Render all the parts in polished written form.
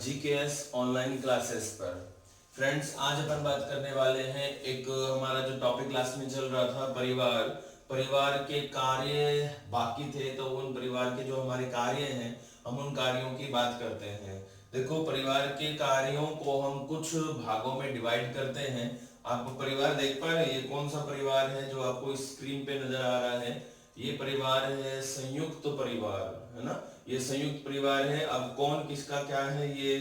GKS online classes पर। Friends, आज अपन बात करने वाले हैं एक हमारा जो टॉपिक क्लास में चल रहा था परिवार परिवार के कार्य बाकी थे, तो उन परिवार के जो हमारे कार्य हैं हम उन कार्यों की बात करते हैं। देखो, परिवार के कार्यों को हम कुछ भागों में डिवाइड करते हैं। आप परिवार देख पा रहे हैं? ये कौन सा परिवार है जो आपको स्क्रीन पे नजर आ रहा है? ये परिवार है संयुक्त परिवार, है ना। ये संयुक्त परिवार है। अब कौन किसका क्या है ये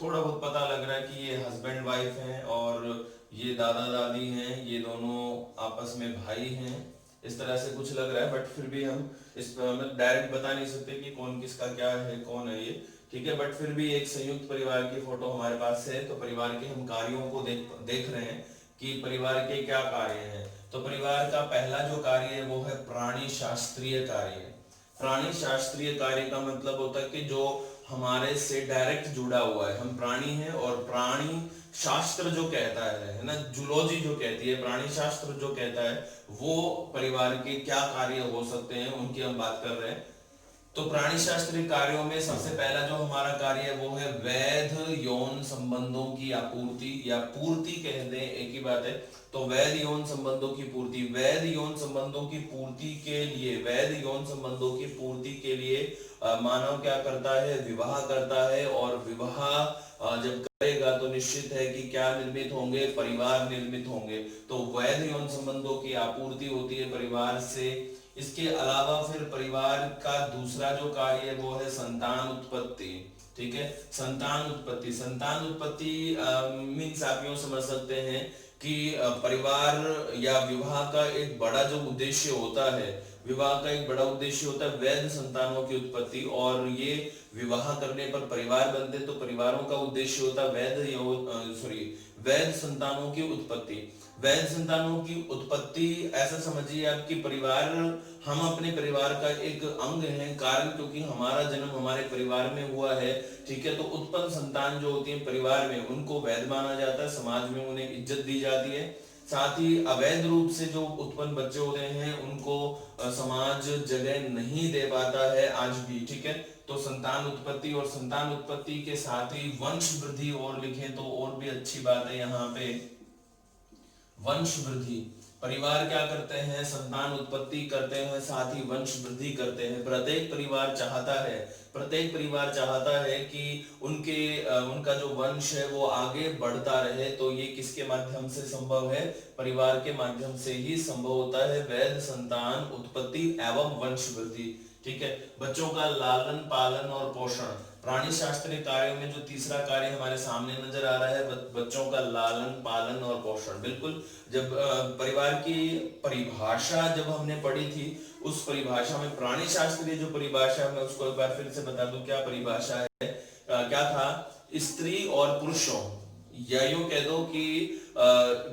थोड़ा बहुत पता लग रहा है कि ये हस्बैंड वाइफ हैं और ये दादा दादी हैं, ये दोनों आपस में भाई हैं, इस तरह से कुछ लग रहा है। बट फिर भी हम इस पर डायरेक्ट बता नहीं सकते कि कौन किसका क्या है, कौन है ये, ठीक है। बट फिर भी एक संयुक्त परिवार की फोटो हमारे पास है, तो परिवार के हम कार्यों को देख रहे हैं कि परिवार के क्या कार्य हैं। तो परिवार का पहला जो कार्य है वो है प्राणी शास्त्रीय कार्य। प्राणी शास्त्रीय कार्य का मतलब होता है कि जो हमारे से डायरेक्ट जुड़ा हुआ है। हम प्राणी हैं और प्राणी शास्त्र जो कहता है ना, जूलॉजी जो कहती है, प्राणी शास्त्र जो कहता है वो परिवार के क्या कार्य हो सकते हैं उनकी हम बात कर रहे हैं। तो प्राणी शास्त्रीय कार्यों में सबसे पहला जो हमारा कार्य है वो है वैध यौन संबंधों की आपूर्ति या पूर्ति, कह दें एक ही बात है। तो वैध यौन संबंधों की पूर्ति, वैध यौन संबंधों की पूर्ति के लिए, वैध यौन संबंधों की पूर्ति के लिए मानव क्या करता है? विवाह करता है। और विवाह जब करेगा तो निश्चित है कि क्या निर्मित होंगे? परिवार निर्मित होंगे। तो वैध यौन संबंधों की आपूर्ति होती है परिवार से। इसके अलावा फिर परिवार का दूसरा जो कार्य है वो है संतान उत्पत्ति, ठीक है। संतान उत्पत्ति, संतान उत्पत्ति मीन्स आप यूं समझ सकते हैं कि परिवार या विवाह का एक बड़ा जो उद्देश्य होता है, विवाह का एक बड़ा उद्देश्य होता है वैध संतानों की उत्पत्ति। और ये विवाह करने पर परिवार बनते, तो परिवारों का उद्देश्य होता है वैध संतानों की उत्पत्ति। वैध संतानों की उत्पत्ति ऐसा समझिए आपकी परिवार, हम अपने परिवार का एक अंग हैं, कारण क्योंकि हमारा जन्म हमारे परिवार में हुआ है, ठीक है। तो उत्पन्न संतान जो होती है परिवार में, उनको वैध माना जाता है, समाज में उन्हें इज्जत दी जाती है। साथ ही अवैध रूप से जो उत्पन्न बच्चे होते हैं उनको समाज जगह नहीं दे पाता है आज भी, ठीक है। तो संतान उत्पत्ति, और संतान उत्पत्ति के साथ ही वंश वृद्धि और लिखें तो और भी अच्छी बात है यहाँ पे। वंश वृद्धि, परिवार क्या करते हैं? संतान उत्पत्ति करते हैं, साथ ही वंश वृद्धि करते हैं। प्रत्येक परिवार चाहता है कि उनका जो वंश है वो आगे बढ़ता रहे। तो ये किसके माध्यम से संभव है? परिवार के माध्यम से ही संभव होता है वैध संतान उत्पत्ति एवं वंश वृद्धि, ठीक है। बच्चों का लालन पालन और पोषण, प्राणी शास्त्रीय कार्यों में जो तीसरा कार्य हमारे सामने नजर आ रहा है बच्चों का लालन पालन और पोषण। बिल्कुल, जब परिवार की परिभाषा जब हमने पढ़ी थी, उस परिभाषा में प्राणी शास्त्रीय जो परिभाषा, मैं उसको एक बार फिर से बता दूं क्या परिभाषा है। क्या था? स्त्री और पुरुषों, या यूं कह दो कि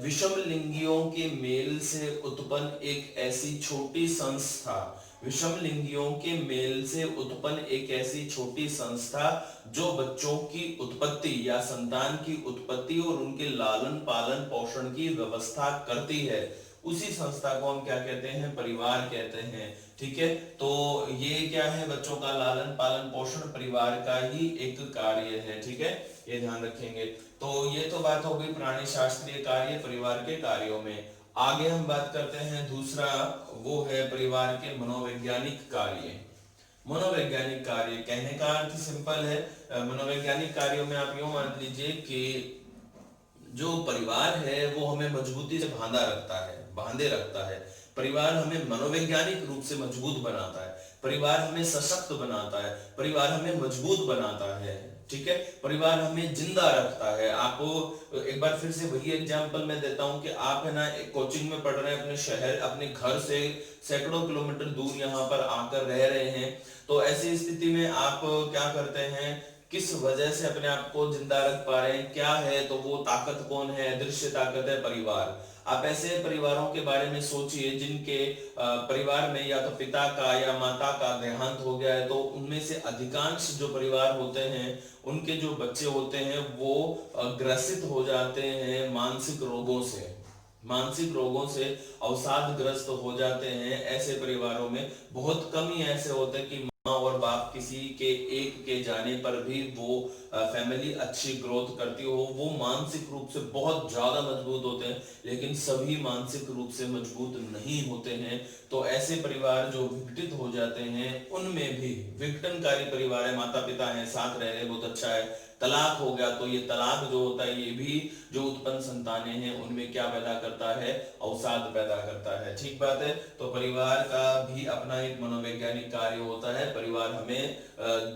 विषम लिंगियों के मेल से उत्पन्न एक ऐसी छोटी संस्था, विषम लिंगियों के मेल से उत्पन्न एक ऐसी छोटी संस्था जो बच्चों की उत्पत्ति या संतान की उत्पत्ति और उनके लालन पालन पोषण की व्यवस्था करती है, उसी संस्था को हम क्या कहते हैं? परिवार कहते हैं, ठीक है। तो ये क्या है? बच्चों का लालन पालन पोषण परिवार का ही एक कार्य है, ठीक है, ये ध्यान रखेंगे। तो ये तो बात हो गई प्राणी शास्त्रीय कार्य परिवार के कार्यों में। आगे हम बात करते हैं दूसरा, वो है परिवार के मनोवैज्ञानिक कार्य। मनोवैज्ञानिक कार्य कहने का अर्थ सिंपल है। मनोवैज्ञानिक कार्यों में आप यूं मान लीजिए कि जो परिवार है वो हमें मजबूती से बांधे रखता है। परिवार हमें मनोवैज्ञानिक रूप से मजबूत बनाता है, परिवार हमें सशक्त बनाता है, परिवार हमें मजबूत बनाता है, ठीक है। परिवार हमें जिंदा रखता है। आपको एक बार फिर से वही एग्जांपल मैं देता हूं कि आप है ना एक कोचिंग में पढ़ रहे हैं, अपने शहर अपने घर से सैकड़ों किलोमीटर दूर यहाँ पर आकर रह रहे हैं। तो ऐसी स्थिति में आप क्या करते हैं? किस वजह से अपने आप को जिंदा रख पा रहे हैं? क्या है? तो वो ताकत कौन है? अदृश्य ताकत है परिवार। आप ऐसे परिवारों के बारे में सोचिए जिनके परिवार में या तो पिता का या माता का देहांत हो गया है, तो उनमें से अधिकांश जो परिवार होते हैं उनके जो बच्चे होते हैं वो ग्रसित हो जाते हैं मानसिक रोगों से अवसादग्रस्त हो जाते हैं। ऐसे परिवारों में बहुत कम ही ऐसे होते हैं कि माँ और बाप किसी के एक के जाने पर भी वो फैमिली अच्छी ग्रोथ करती हो, वो मानसिक रूप से बहुत ज्यादा मजबूत होते हैं, लेकिन सभी मानसिक रूप से मजबूत नहीं होते हैं। तो ऐसे परिवार जो विघटित हो जाते हैं, उनमें भी विघटनकारी परिवार है, माता पिता हैं, साथ रह रहे, बहुत अच्छा है, तलाक हो गया, तो ये तलाक जो होता है ये भी जो उत्पन्न संतानें हैं उनमें क्या पैदा करता है, अवसाद पैदा करता है। ठीक बात है। तो परिवार का भी अपना एक मनोवैज्ञानिक कार्य होता है। परिवार हमें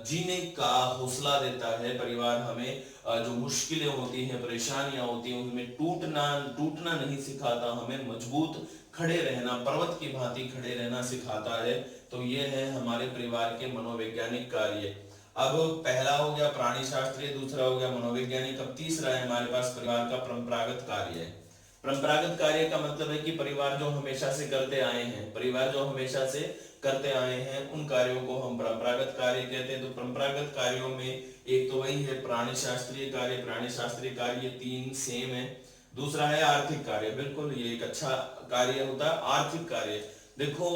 जीने का हौसला देता है। परिवार हमें जो मुश्किलें होती हैं, परेशानियां होती हैं, उनमें टूटना टूटना नहीं सिखाता, हमें मजबूत खड़े रहना, पर्वत की भांति खड़े रहना सिखाता है। तो ये है हमारे परिवार के मनोवैज्ञानिक कार्य। अब पहला हो गया प्राणी शास्त्रीय, दूसरा हो गया मनोवैज्ञानिक, अब तीसरा है हमारे पास परिवार का परंपरागत कार्य है। परंपरागत कार्य का मतलब है कि परिवार जो हमेशा से करते आए हैं, परिवार जो हमेशा से करते आए हैं, उन कार्यों को हम परंपरागत कार्य कहते हैं। तो परंपरागत कार्यों में एक तो वही है प्राणी शास्त्रीय कार्य, प्राणी शास्त्रीय कार्य तीन सेम है। दूसरा है आर्थिक कार्य, बिल्कुल ये एक अच्छा कार्य होता है आर्थिक कार्य। देखो,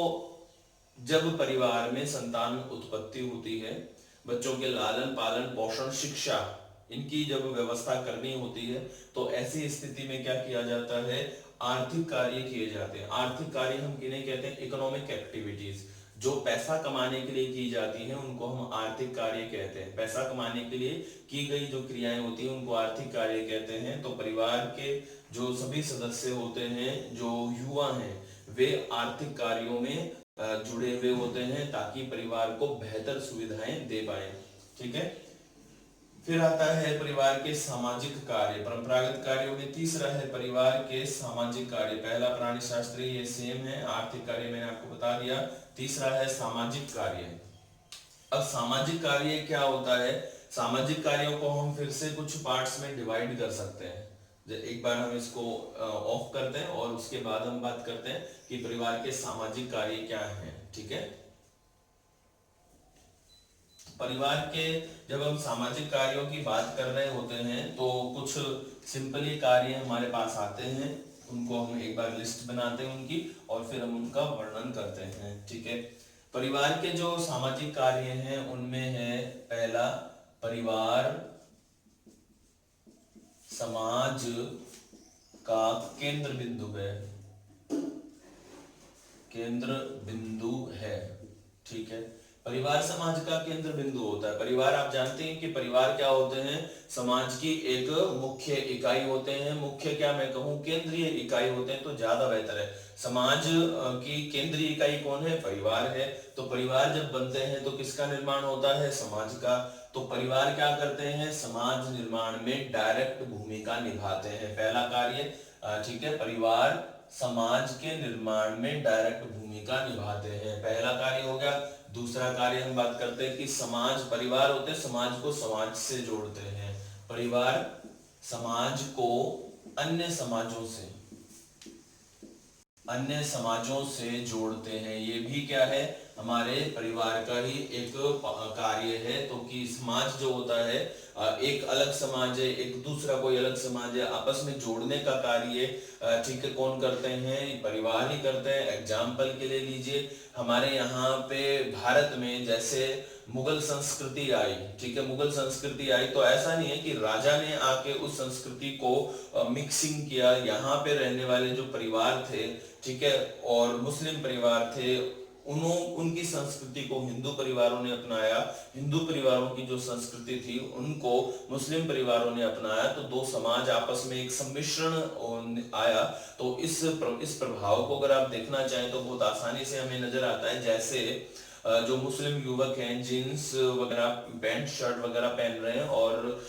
जब परिवार में संतान उत्पत्ति होती है, बच्चों के लालन पालन पोषण शिक्षा इनकी जब व्यवस्था करनी होती है, तो ऐसी स्थिति में क्या किया जाता है, आर्थिक कार्य किए जाते हैं। आर्थिक कार्य हम किन्हें कहते हैं, इकोनॉमिक एक्टिविटीज। जो पैसा कमाने के लिए की जाती हैं उनको हम आर्थिक कार्य कहते हैं। पैसा कमाने के लिए की गई जो क्रियाएं होती हैं उनको आर्थिक कार्य कहते हैं। तो परिवार के जो सभी सदस्य होते हैं, जो युवा हैं, वे आर्थिक कार्यों में जुड़े हुए होते हैं ताकि परिवार को बेहतर सुविधाएं दे पाए। ठीक है। फिर आता है परिवार के सामाजिक कार्य। परंपरागत कार्यों में तीसरा है परिवार के सामाजिक कार्य। पहला प्राणी शास्त्रीय ये सेम है, आर्थिक कार्य मैंने आपको बता दिया। तीसरा है सामाजिक कार्य। अब सामाजिक कार्य क्या होता है, सामाजिक कार्यों को हम फिर से कुछ पार्ट्स में डिवाइड कर सकते हैं। एक बार हम इसको ऑफ करते हैं और उसके बाद हम बात करते हैं कि परिवार के सामाजिक कार्य क्या हैं। ठीक है। परिवार के जब हम सामाजिक कार्यों की बात कर रहे होते हैं तो कुछ सिंपली कार्य हमारे पास आते हैं, उनको हम एक बार लिस्ट बनाते हैं उनकी, और फिर हम उनका वर्णन करते हैं। ठीक है। परिवार के जो सामाजिक कार्य हैं उनमें है पहला, परिवार समाज का केंद्र बिंदु है, केंद्र बिंदु है। ठीक है। परिवार समाज का केंद्र बिंदु होता है। परिवार आप जानते हैं कि परिवार क्या होते हैं, समाज की एक मुख्य इकाई होते हैं। मुख्य क्या मैं कहूं, केंद्रीय इकाई होते हैं तो ज्यादा बेहतर है। समाज की केंद्रीय इकाई कौन है, परिवार है। तो परिवार जब बनते हैं तो किसका निर्माण होता है, समाज का। तो परिवार क्या करते हैं, समाज निर्माण में डायरेक्ट भूमिका निभाते हैं। पहला कार्य, ठीक है, परिवार समाज के निर्माण में डायरेक्ट भूमिका निभाते हैं, पहला कार्य हो गया। दूसरा कार्य हम बात करते हैं कि समाज, परिवार होते हैं समाज को समाज से जोड़ते हैं। परिवार समाज को अन्य समाजों से, अन्य समाजों से जोड़ते हैं। ये भी क्या है, हमारे परिवार का ही एक कार्य है। तो कि समाज जो होता है, एक अलग समाज है, एक दूसरा कोई अलग समाज है, आपस में जोड़ने का कार्य, ठीक है, कौन करते हैं, परिवार ही करते हैं। एग्जाम्पल के लिए लीजिए, हमारे यहाँ पे भारत में जैसे मुगल संस्कृति आई, ठीक है, मुगल संस्कृति आई तो ऐसा नहीं है कि राजा ने आके उस संस्कृति को मिक्सिंग किया। यहाँ पे रहने वाले जो परिवार थे, ठीक है, और मुस्लिम परिवार थे, उनकी संस्कृति को हिंदू परिवारों ने अपनाया। हिंदू परिवारों की जो संस्कृति थी उनको मुस्लिम परिवारों ने अपनाया। तो दो समाज आपस में एक सम्मिश्रण आया। तो इस प्रभाव को अगर आप देखना चाहें तो बहुत आसानी से हमें नजर आता है। जैसे जो मुस्लिम युवक हैं जीन्स वगैरह पैंट शर्ट वगैरह पहन रहे हैं, और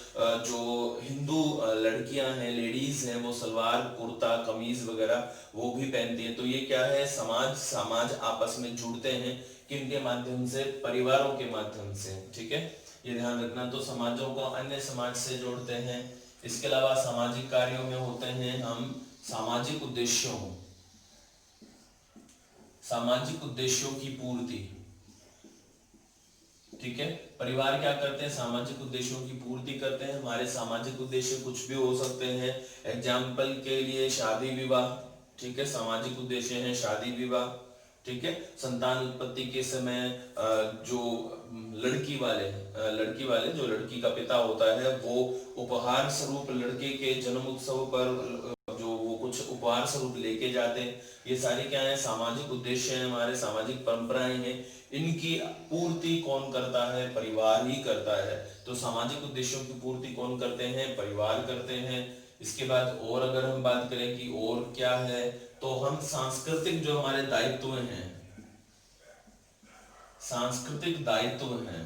जो हिंदू लड़कियां हैं, लेडीज हैं, वो सलवार कुर्ता कमीज वगैरह वो भी पहनती है। तो ये क्या है, समाज आपस में जुड़ते हैं किनके माध्यम से, परिवारों के माध्यम से। ठीक है, ये ध्यान रखना। तो समाजों को अन्य समाज से जोड़ते हैं। इसके अलावा सामाजिक कार्यों में होते हैं हम सामाजिक उद्देश्यों की पूर्ति। ठीक है, परिवार क्या करते हैं, सामाजिक उद्देश्यों की पूर्ति करते हैं। हमारे सामाजिक उद्देश्य कुछ भी हो सकते हैं। एग्जाम्पल के लिए शादी विवाह, ठीक है, सामाजिक उद्देश्य है शादी विवाह। ठीक है। संतान उत्पत्ति के समय जो लड़की वाले जो लड़की का पिता होता है वो उपहार स्वरूप लड़के के जन्म उत्सव पर जो वो कुछ उपहार स्वरूप लेके जाते हैं। ये सारी क्या है, सामाजिक उद्देश्य है, हमारे सामाजिक परंपराएं हैं। इनकी पूर्ति कौन करता है, परिवार ही करता है। तो सामाजिक उद्देश्यों की पूर्ति कौन करते हैं, परिवार करते हैं। इसके बाद और अगर हम बात करें कि और क्या है, तो हम सांस्कृतिक जो हमारे दायित्व हैं, सांस्कृतिक दायित्व हैं,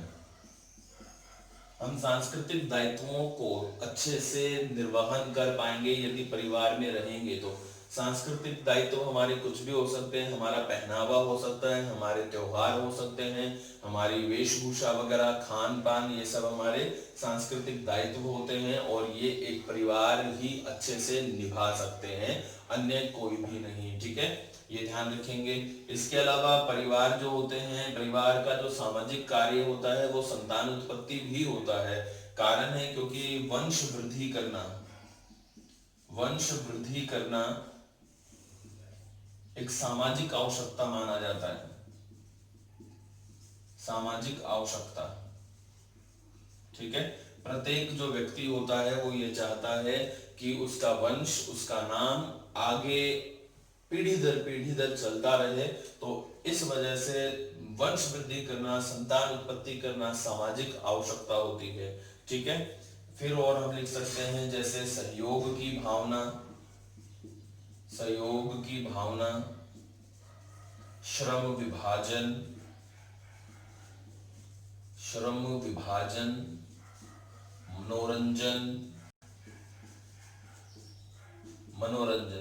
हम सांस्कृतिक दायित्वों को अच्छे से निर्वहन कर पाएंगे यदि परिवार में रहेंगे। तो सांस्कृतिक दायित्व हमारे कुछ भी हो सकते हैं, हमारा पहनावा हो सकता है, हमारे त्योहार हो सकते हैं, हमारी वेशभूषा वगैरह, खान पान, ये सब हमारे सांस्कृतिक दायित्व होते हैं और ये एक परिवार ही अच्छे से निभा सकते हैं, अन्य कोई भी नहीं। ठीक है, ये ध्यान रखेंगे। इसके अलावा परिवार जो होते हैं, परिवार का जो सामाजिक कार्य होता है वो संतान उत्पत्ति भी होता है। कारण है क्योंकि वंश वृद्धि करना एक सामाजिक आवश्यकता माना जाता है, सामाजिक आवश्यकता। ठीक है, प्रत्येक जो व्यक्ति होता है वो ये चाहता है कि उसका वंश, उसका नाम आगे पीढ़ी दर चलता रहे। तो इस वजह से वंश वृद्धि करना, संतान उत्पत्ति करना सामाजिक आवश्यकता होती है। ठीक है, फिर और हम लिख सकते हैं जैसे सहयोग की भावना, श्रम विभाजन, मनोरंजन।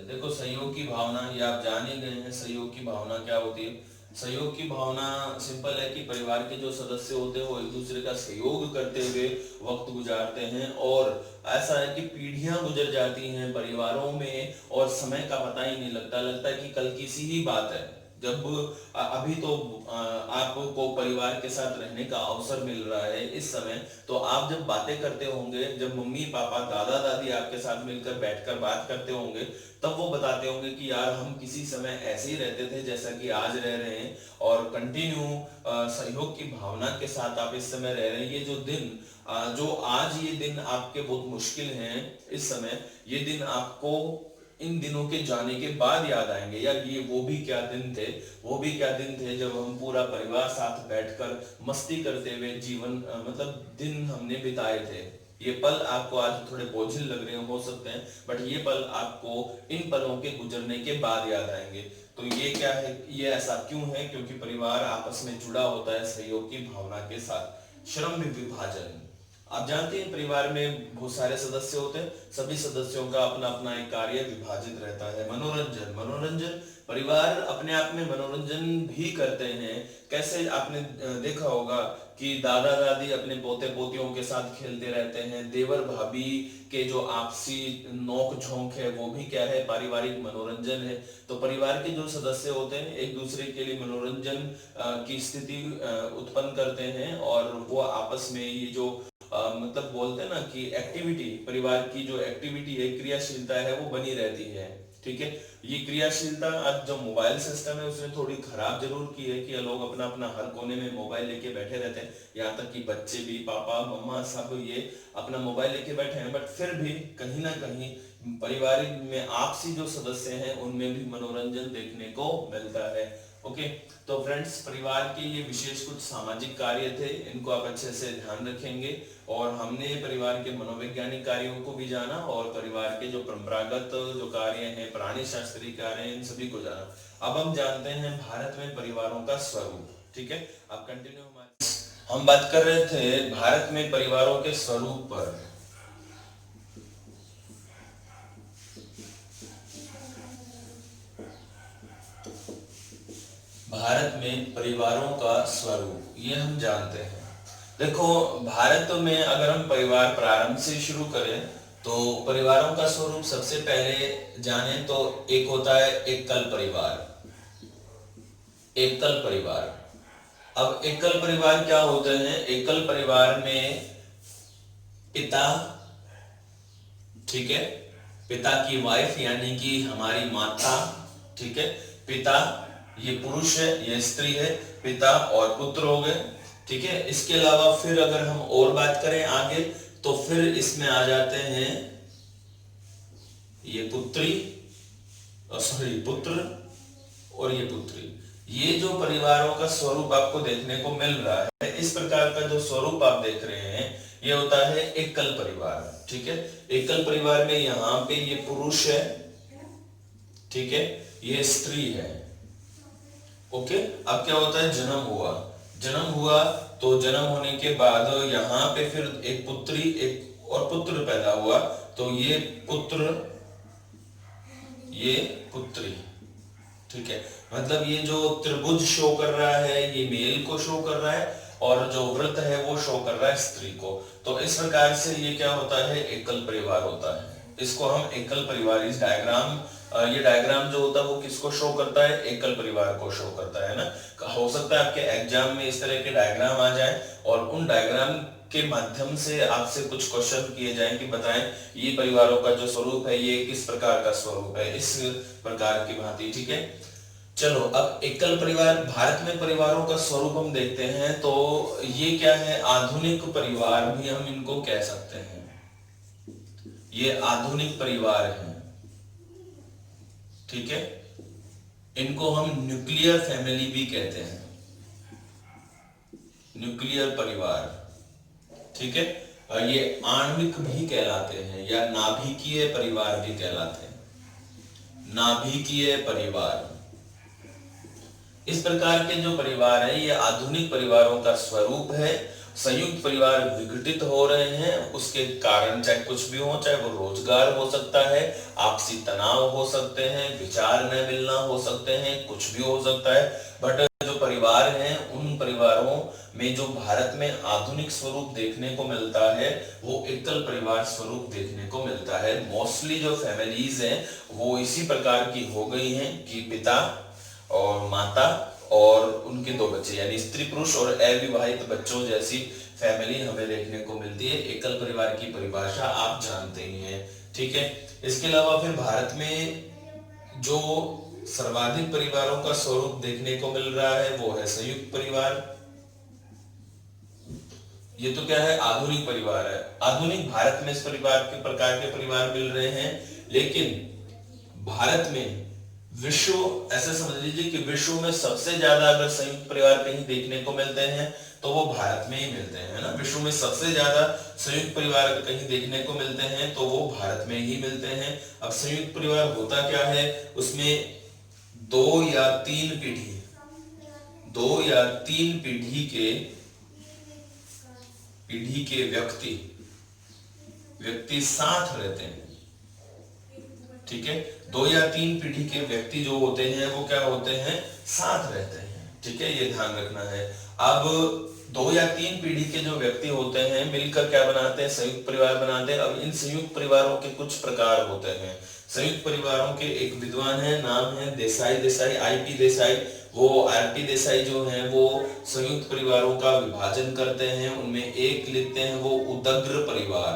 देखो सहयोग की भावना, ये आप जान ही गए हैं, सहयोग की भावना क्या होती है। सहयोग की भावना सिंपल है कि परिवार के जो सदस्य होते हैं वो एक दूसरे का सहयोग करते हुए वक्त गुजारते हैं। और ऐसा है कि पीढ़ियां गुजर जाती हैं परिवारों में और समय का पता ही नहीं लगता, लगता है कि कल की सी ही बात है। जब अभी तो आपको परिवार के साथ रहने का अवसर मिल रहा है इस समय, तो आप जब बातें करते होंगे, जब मम्मी पापा दादा दादी आपके साथ मिलकर बैठकर बात करते होंगे, तब वो बताते होंगे कि यार हम किसी समय ऐसे ही रहते थे जैसा कि आज रह रहे हैं, और कंटिन्यू सहयोग की भावना के साथ आप इस समय रह रहे हैं। ये जो दिन जो आज ये दिन आपके बहुत मुश्किल हैं इस समय, ये दिन आपको इन दिनों के जाने के बाद याद आएंगे, यार ये वो भी क्या दिन थे, जब हम पूरा परिवार साथ बैठकर मस्ती करते हुए जीवन मतलब दिन हमने बिताए थे। ये पल आपको आज थोड़े बोझिल लग रहे हो सकते हैं, बट ये पल आपको इन पलों के गुजरने के बाद याद आएंगे। तो ये क्या है, ये ऐसा क्यों है, क्योंकि परिवार आपस में जुड़ा होता है सहयोग की भावना के साथ। श्रम विभाजन, आप जानते हैं परिवार में बहुत सारे सदस्य होते हैं, सभी सदस्यों का अपना अपना एक कार्य विभाजित रहता है। मनोरंजन, परिवार अपने आप में मनोरंजन भी करते हैं। कैसे, आपने देखा होगा कि दादा दादी अपने पोते पोतियों के साथ खेलते रहते हैं, देवर भाभी के जो आपसी नोक झोंक है वो भी क्या है, पारिवारिक मनोरंजन है। तो परिवार के जो सदस्य होते हैं एक दूसरे के लिए मनोरंजन की स्थिति उत्पन्न करते हैं, और वो आपस में ये जो मतलब बोलते हैं ना कि एक्टिविटी, परिवार की जो एक्टिविटी है, क्रियाशीलता है, वो बनी रहती है। ठीक है, ये क्रियाशीलता आज जो मोबाइल सिस्टम है उसने थोड़ी खराब जरूर की है कि लोग अपना अपना हर कोने में मोबाइल लेके बैठे रहते हैं, यहाँ तक कि बच्चे भी, पापा मम्मा सब ये अपना मोबाइल लेके बैठे हैं। बट फिर भी कहीं ना कहीं परिवार में आपसी जो सदस्य हैं उनमें भी मनोरंजन देखने को मिलता है। ओके, तो फ्रेंड्स परिवार के ये विशेष कुछ सामाजिक कार्य थे, इनको आप अच्छे से ध्यान रखेंगे। और हमने परिवार के मनोवैज्ञानिक कार्यों को भी जाना और परिवार के जो परंपरागत जो कार्य हैं, प्राणी शास्त्रीय कार्य हैं, इन सभी को जाना। अब हम जानते हैं भारत में परिवारों का स्वरूप। ठीक है, आप कंटिन्यू। हम बात कर रहे थे भारत में परिवारों के स्वरूप पर। भारत में परिवारों का स्वरूप ये हम जानते हैं। देखो, भारत में अगर हम परिवार प्रारंभ से शुरू करें तो परिवारों का स्वरूप सबसे पहले जाने तो एक होता है एकल परिवार। एकल परिवार, अब एकल परिवार क्या होते हैं, एकल परिवार में पिता, ठीक है, पिता की वाइफ यानी कि हमारी माता, ठीक है, पिता ये पुरुष है, ये स्त्री है, पिता और पुत्र हो गए। ठीक है, इसके अलावा फिर अगर हम और बात करें आगे, तो फिर इसमें आ जाते हैं ये पुत्री, सॉरी पुत्र, और ये पुत्री। ये जो परिवारों का स्वरूप आपको देखने को मिल रहा है, इस प्रकार का जो स्वरूप आप देख रहे हैं, ये होता है एकल परिवार। ठीक है, एकल परिवार में यहाँ पे ये पुरुष है, ठीक है, ये स्त्री है। ओके, अब क्या होता है, जन्म हुआ, जन्म हुआ तो जन्म होने के बाद यहाँ पे फिर एक पुत्री एक और पुत्र पैदा हुआ, तो ये पुत्र, ये पुत्री। ठीक है, मतलब ये जो त्रिभुज शो कर रहा है ये मेल को शो कर रहा है, और जो वृत्त है वो शो कर रहा है स्त्री को। तो इस प्रकार से ये क्या होता है, एकल परिवार होता है। इसको हम एकल परिवार, इस डायग्राम, ये डायग्राम जो होता है वो किसको शो करता है, एकल परिवार को शो करता है ना। हो सकता है आपके एग्जाम में इस तरह के डायग्राम आ जाए, और उन डायग्राम के माध्यम से आपसे कुछ क्वेश्चन किए जाएं कि बताएं ये परिवारों का जो स्वरूप है ये किस प्रकार का स्वरूप है, इस प्रकार की भांति। ठीक है, चलो अब एकल परिवार, भारत में परिवारों का स्वरूप हम देखते हैं, तो ये क्या है, आधुनिक परिवार भी हम इनको कह सकते हैं। ये आधुनिक परिवार हैं। ठीक है, इनको हम न्यूक्लियर फैमिली भी कहते हैं, न्यूक्लियर परिवार। ठीक है, और ये आणविक भी कहलाते हैं, या नाभिकीय परिवार भी कहलाते हैं, नाभिकीय परिवार। इस प्रकार के जो परिवार है ये आधुनिक परिवारों का स्वरूप है। संयुक्त परिवार विघटित हो रहे हैं, उसके कारण चाहे कुछ भी हो, चाहे वो रोजगार हो सकता है, आपसी तनाव हो सकते हैं, विचार न मिलना हो सकते हैं, कुछ भी हो सकता है। बट जो परिवार हैं उन परिवारों में जो भारत में आधुनिक स्वरूप देखने को मिलता है वो एकल परिवार स्वरूप देखने को मिलता है। मोस्टली जो फैमिलीज हैं वो इसी प्रकार की हो गई हैं कि पिता और माता और उनके दो बच्चे, यानी स्त्री पुरुष और अविवाहित बच्चों जैसी फैमिली हमें देखने को मिलती है। एकल परिवार की परिभाषा आप जानते ही हैं। ठीक है, इसके अलावा फिर भारत में जो सर्वाधिक परिवारों का स्वरूप देखने को मिल रहा है वो है संयुक्त परिवार। ये तो क्या है, आधुनिक परिवार है। आधुनिक भारत में इस परिवार के प्रकार के परिवार मिल रहे हैं, लेकिन भारत में विश्व, ऐसे समझ लीजिए कि विश्व में सबसे ज्यादा अगर संयुक्त परिवार कहीं देखने को मिलते हैं तो वो भारत में ही मिलते हैं, है ना। विश्व में सबसे ज्यादा संयुक्त परिवार अगर कहीं देखने को मिलते हैं तो वो भारत में ही मिलते हैं। अब संयुक्त परिवार होता क्या है, उसमें दो या तीन पीढ़ी के व्यक्ति साथ रहते हैं। ठीक है, दो या तीन पीढ़ी के व्यक्ति जो होते हैं वो क्या होते हैं, साथ रहते हैं। ठीक है, ये ध्यान रखना है। अब दो या तीन पीढ़ी के जो व्यक्ति होते हैं मिलकर क्या बनाते हैं, संयुक्त परिवार बनाते हैं। अब इन संयुक्त परिवारों के कुछ प्रकार होते हैं। संयुक्त परिवारों के एक विद्वान है, नाम है देसाई, आईपी देसाई। वो आईपी देसाई जो है वो संयुक्त परिवारों का विभाजन करते हैं। उनमें एक लिखते हैं वो उदग्र परिवार,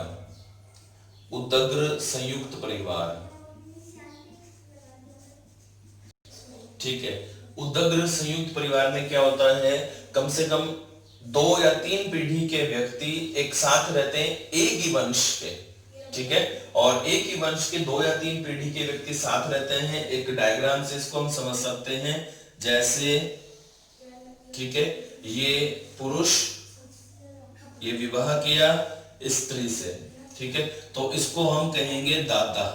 उदग्र संयुक्त परिवार। ठीक है, उदग्र संयुक्त परिवार में क्या होता है, कम से कम दो या तीन पीढ़ी के व्यक्ति एक साथ रहते हैं, एक ही वंश के। ठीक है, और एक ही वंश के दो या तीन पीढ़ी के व्यक्ति साथ रहते हैं। एक डायग्राम से इसको हम समझ सकते हैं, जैसे ठीक है, ये पुरुष, ये विवाह किया स्त्री से। ठीक है, तो इसको हम कहेंगे दादा,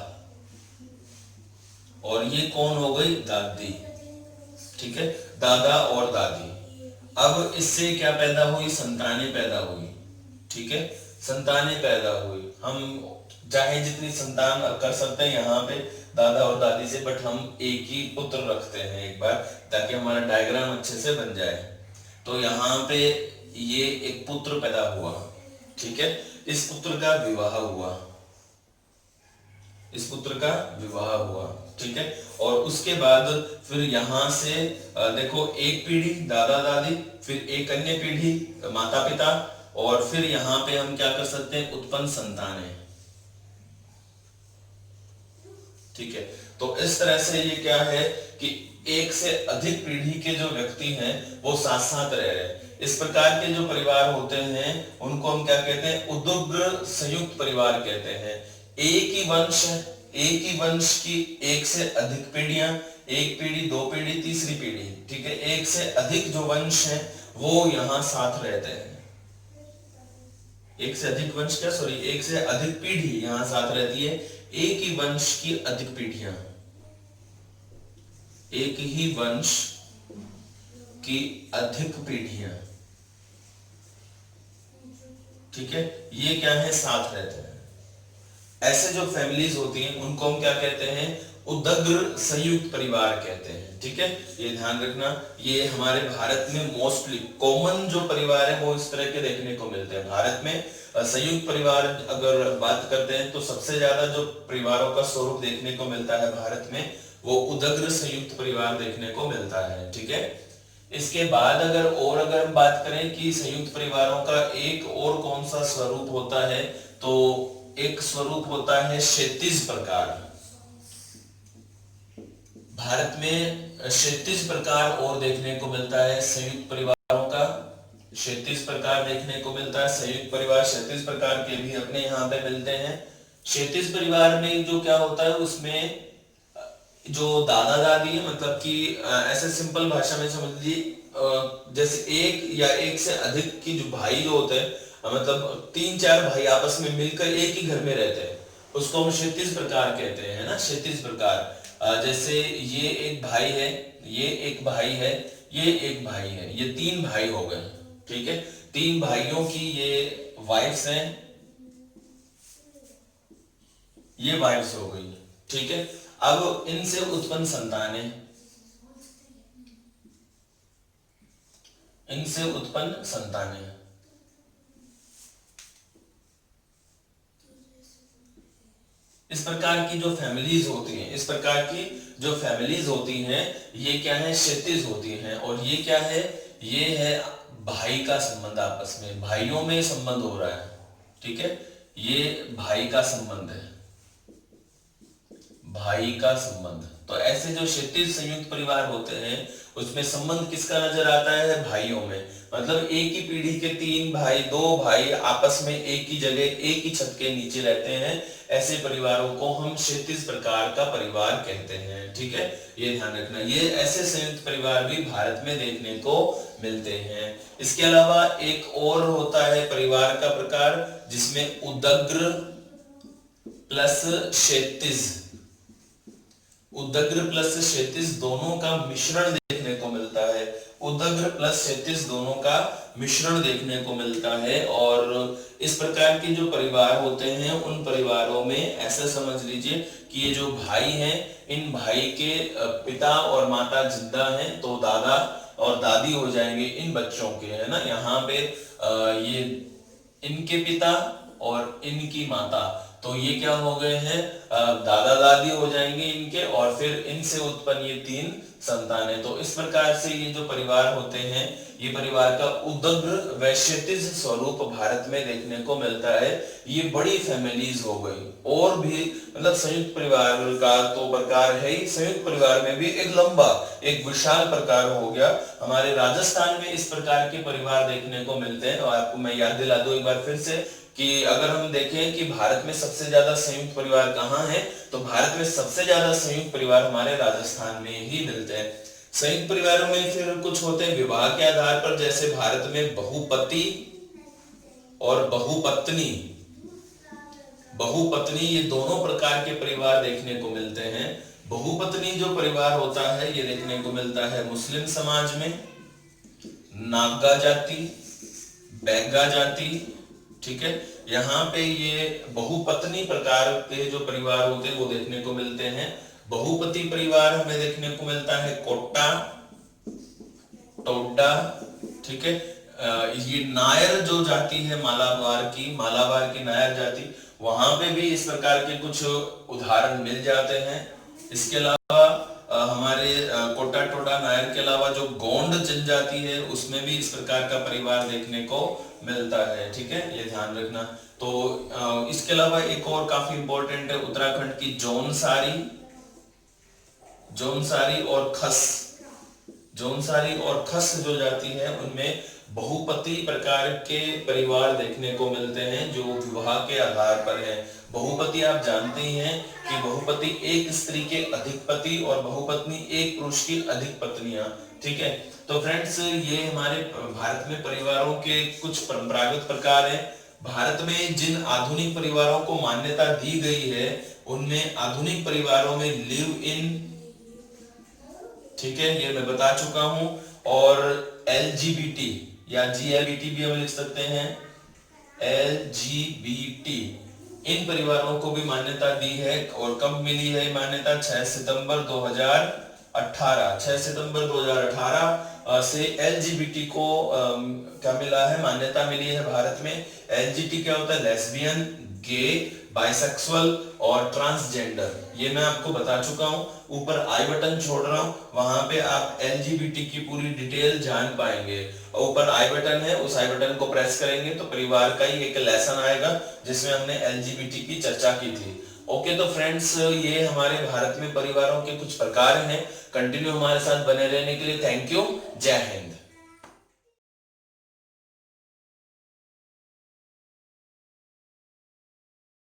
और ये कौन हो गई, दादी। ठीक है, दादा और दादी। अब इससे क्या पैदा हुई, संतानें पैदा हुई। ठीक है, संतानें पैदा हुई। हम चाहे जितनी संतान कर सकते हैं यहाँ पे दादा और दादी से, बट हम एक ही पुत्र रखते हैं एक बार, ताकि हमारा डायग्राम अच्छे से बन जाए। तो यहाँ पे ये एक पुत्र पैदा हुआ। ठीक है, इस पुत्र का विवाह हुआ, इस पुत्र का विवाह हुआ। ठीक है, और उसके बाद फिर यहां से देखो, एक पीढ़ी दादा दादी, फिर एक अन्य पीढ़ी माता पिता, और फिर यहां पे हम क्या कर सकते हैं, उत्पन्न संतानें। ठीक है, तो इस तरह से ये क्या है कि एक से अधिक पीढ़ी के जो व्यक्ति हैं वो साथ साथ रह रहे हैं। इस प्रकार के जो परिवार होते हैं उनको हम क्या कहते हैं, उदग्र संयुक्त परिवार कहते हैं। एक ही वंश है, एक ही वंश की एक से अधिक पीढ़ियां, एक पीढ़ी, दो पीढ़ी, तीसरी पीढ़ी, ठीक है, एक से अधिक जो वंश है वो यहाँ साथ रहते हैं। एक से अधिक वंश क्या, सॉरी, एक से अधिक पीढ़ी यहां साथ रहती है। एक ही वंश की अधिक पीढ़ियां, एक ही वंश की अधिक पीढ़ियां, ठीक है, ये क्या है, साथ रहते हैं। ऐसे जो फैमिलीज होती हैं उनको हम क्या कहते हैं, उदग्र संयुक्त परिवार कहते हैं, ठीक है, ये ध्यान रखना। ये हमारे भारत में मोस्टली कॉमन जो परिवार है वो इस तरह के देखने को मिलते हैं। भारत में संयुक्त परिवार अगर बात करते हैं तो सबसे ज्यादा जो परिवारों का स्वरूप देखने को मिलता है भारत में वो उदग्र संयुक्त परिवार देखने को मिलता है, ठीक है। इसके बाद अगर हम बात करें कि संयुक्त परिवारों का एक और कौन सा स्वरूप होता है, तो एक स्वरूप होता है क्षैतिज प्रकार। भारत में क्षैतिज प्रकार और देखने को मिलता है संयुक्त परिवारों का, क्षैतिज प्रकार देखने को मिलता है। संयुक्त परिवार क्षैतिज प्रकार के भी अपने यहाँ पे मिलते हैं। क्षैतिज परिवार में जो क्या होता है उसमें जो दादा दादी है, मतलब कि ऐसे सिंपल भाषा में समझ लीजिए, जैसे एक या एक से अधिक की जो भाई जो होते हैं, मतलब तीन चार भाई आपस में मिलकर एक ही घर में रहते हैं, उसको हम क्षैतिज प्रकार कहते हैं ना, क्षैतिज प्रकार। जैसे ये एक भाई है, ये एक भाई है, ये एक भाई है, ये तीन भाई हो गए, ठीक है। तीन भाइयों की ये वाइफ्स हैं, ये वाइफ्स हो गई, ठीक है। अब इनसे उत्पन्न संतानें, इनसे उत्पन्न संतानें, इस प्रकार की जो फैमिलीज होती हैं, इस प्रकार की जो फैमिलीज होती हैं ये क्या है, क्षैतिज होती हैं। और ये क्या है, ये है भाई का संबंध, आपस में भाइयों में संबंध हो रहा है, ठीक है, ये भाई का संबंध है, भाई का संबंध। तो ऐसे जो क्षैतिज संयुक्त परिवार होते हैं उसमें संबंध किसका नजर आता है, भाइयों में। मतलब एक ही पीढ़ी के तीन भाई, दो भाई आपस में एक ही जगह एक ही छत के नीचे रहते हैं, ऐसे परिवारों को हम क्षैतिज प्रकार का परिवार कहते हैं, ठीक है, ये ध्यान रखना। ये ऐसे संयुक्त परिवार भी भारत में देखने को मिलते हैं। इसके अलावा एक और होता है परिवार का प्रकार जिसमें उदग्र प्लस क्षैतिज, उदग्र प्लस क्षैतिज दोनों का मिश्रण देखने को मिलता है। उदग्र प्लस क्षैतिज दोनों का मिश्रण देखने को मिलता है। और इस प्रकार के जो परिवार होते हैं उन परिवारों में ऐसा समझ लीजिए कि ये जो भाई हैं, इन भाई के पिता और माता जिंदा हैं तो दादा और दादी हो जाएंगे इन बच्चों के, है ना। यहाँ पे ये इनके पिता और इनकी माता, तो ये क्या हो गए हैं, दादा दादी हो जाएंगे इनके, और फिर इनसे उत्पन्न ये तीन संतानें। तो इस प्रकार से ये जो परिवार होते हैं ये परिवार का उदग्र व क्षैतिज स्वरूप भारत में देखने को मिलता है। ये बड़ी फैमिलीज हो गई। और भी मतलब संयुक्त परिवार का तो प्रकार है ही, संयुक्त परिवार में भी एक लंबा एक विशाल प्रकार हो गया। हमारे राजस्थान में इस प्रकार के परिवार देखने को मिलते हैं। और आपको मैं याद दिला दूं एक बार फिर से कि अगर हम देखें कि भारत में सबसे ज्यादा संयुक्त परिवार कहाँ है, तो भारत में सबसे ज्यादा संयुक्त परिवार हमारे राजस्थान में ही मिलते हैं। संयुक्त परिवारों में फिर कुछ होते हैं विवाह के आधार पर, जैसे भारत में बहुपति और बहुपत्नी, बहुपत्नी ये दोनों प्रकार के परिवार देखने को मिलते हैं। बहुपत्नी जो परिवार होता है ये देखने को मिलता है मुस्लिम समाज में, नागा जाति, बैगा जाति, ठीक है। यहाँ पे ये बहुपत्नी प्रकार के जो परिवार होते हैं वो देखने को मिलते हैं। बहुपति परिवार हमें देखने को मिलता है कोट्टा, टोडा, ठीक है। ये नायर जो जाति है मालाबार की नायर जाति, वहां पे भी इस प्रकार के कुछ उदाहरण मिल जाते हैं। इसके अलावा हमारे कोटा टोडा नायर के अलावा जो गोंड जनजाति है उसमें भी इस प्रकार का परिवार देखने को मिलता है, ठीक है, ये ध्यान रखना। तो इसके अलावा एक और काफी इंपॉर्टेंट है उत्तराखंड की जौनसारी, जौनसारी और खस, जौनसारी और खस जो जाति है उनमें बहुपति प्रकार के परिवार देखने को मिलते हैं जो विवाह के आधार पर हैं। बहुपति आप जानते ही हैं कि बहुपति एक स्त्री के अधिक पति और बहुपत्नी एक पुरुष की अधिक पत्नियां, ठीक है। तो फ्रेंड्स ये हमारे भारत में परिवारों के कुछ परंपरागत प्रकार हैं। भारत में जिन आधुनिक परिवारों को मान्यता दी गई है उनमें आधुनिक परिवारों में लिव इन, ठीक है, ये मैं बता चुका हूं, और एलजीबीटी या जीएलबीटी भी हम लिख सकते हैं, एलजीबीटी, इन परिवारों को भी मान्यता दी है। और कब मिली है मान्यता? 6 सितंबर 2018, 6 सितंबर 2018 से एलजीबीटी को क्या मिला है? मान्यता मिली है भारत में। एलजीबीटी क्या होता है? लेस्बियन, गे, बाइसेक्सुअल और ट्रांसजेंडर, ये मैं आपको बता चुका हूं। ऊपर आई बटन छोड़ रहा हूं, वहां पे आप एलजीबीटी की पूरी डिटेल जान पाएंगे। ऊपर आई बटन है, उस आई बटन को प्रेस करेंगे तो परिवार का ही एक लेसन आएगा जिसमें हमने एलजीबीटी की चर्चा की थी। ओके, तो फ्रेंड्स ये हमारे भारत में परिवारों के कुछ प्रकार हैं। कंटिन्यू हमारे साथ बने रहने के लिए थैंक यू। जय हिंद।